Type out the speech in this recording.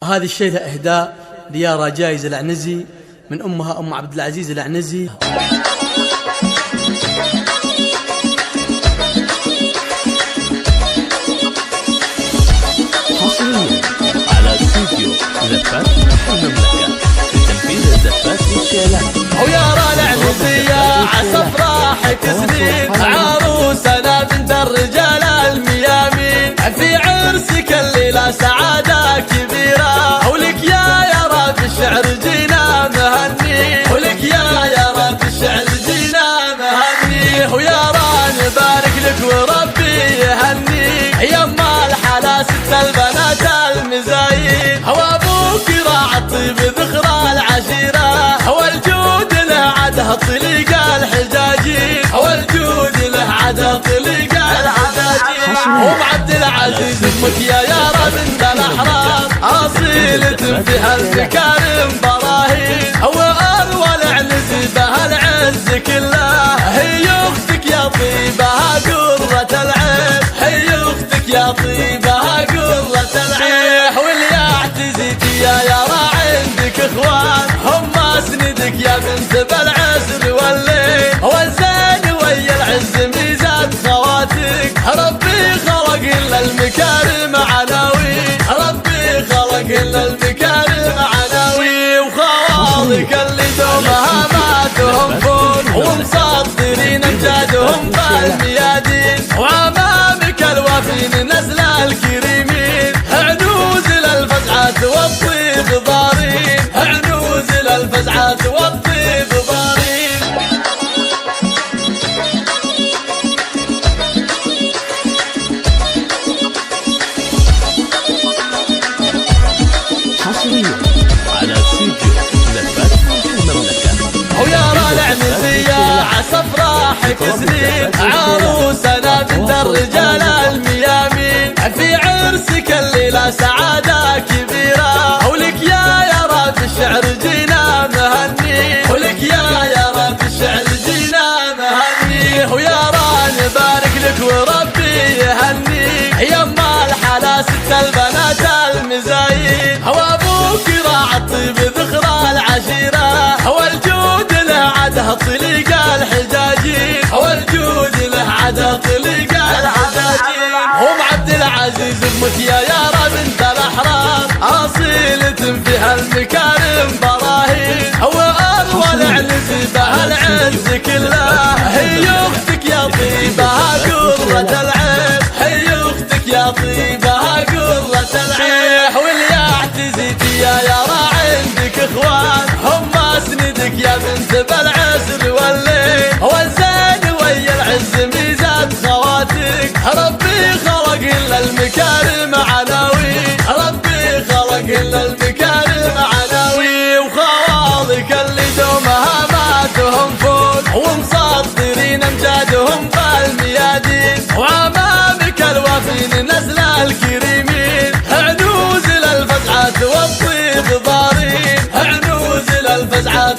هذه الشيلة إهداء ليارا جايز العنزي من أمها أم عبد العزيز العنزي. حصريا على استوديو زفات المملكة لتنفيذ الزفات والشيلات. ويارا العنزية عسى افراحك سنين، عروسنا بنت الرجال الميامين، في عرسك الليلة سعادة كبيرة، ولك يا يارا بالشعر جينا مهني، ولك يا يارا بالشعر جينا مهني، ويارا نبارك لك وربي يهنيك، يما الحلا ست البنات المزايين، وابوك راعى الطيب ذخرى العشيرة، والجود له عده طليق الحجاجين، والجود له عده طليق الحجاجين، ام عبد العزيز امك يا يارا بنت الاحرار، اصيلة فيها المكارم براهين، واروى العنزي بها العز كله، هي اختك يا طيبها قرة العين، هي اختك يا طيبها قرة العين، واللي اعتزيك يا يارا عندك اخوان، هم اسندك يا بنت بالعسر والليل، والزين ويا العز ميزات خواتك، ربي خلق الا المكارم عناوي، ربي خلق الا المكارم عناوي، وخوالك اللي دومها ما تهمون، ومصدرين امجادهم بالميادين، وعمامك الوافين نزل الكريمين، عنوز للفزعات والطيب ضارين، عنوز للفزعات والطيب ضارين. حصريا على استوديو زفات المملكة. ويارا العنزية عسى افراحك سنين، عروسنا بنت الرجال الميامين، في عرسك الليلة سعادة كبيرة، ولك يا يارا بالشعر جينا مهني، ولك يا يارا بالشعر جينا مهني، ويارا نبارك لك وربي يهنيك، يما الحلا ست البنات المزايين، وابوك راعى الطيب ذخرى العشيرة، والجود له عده طليق الحجاجين، والجود له عده طليق الحجاجين، ام عبد العزيز امك يا يارا بنت الاحرار، اصيلة فيها المكارم براهين، واروى العنزي بها العز كله، هي اختك يا طيبها قرة العين، هي اختك يا طيبها قرة العين، واللي اعتزيك يا يارا عندك اخوان، هم اسندك يا بنت بالعسر والليل، والزين ويا العز ميزات خواتك، ربي خلق الا المكارم عناوي، ربي خلق الا المكارم عناوي، وخوالك اللي دومها ما تهمفون، ومصدرين امجادهم بالميادين، وعمامك الوافين نزل الكريمين، عنوز للفزعات والطيب ضارين، عنوز للفزعات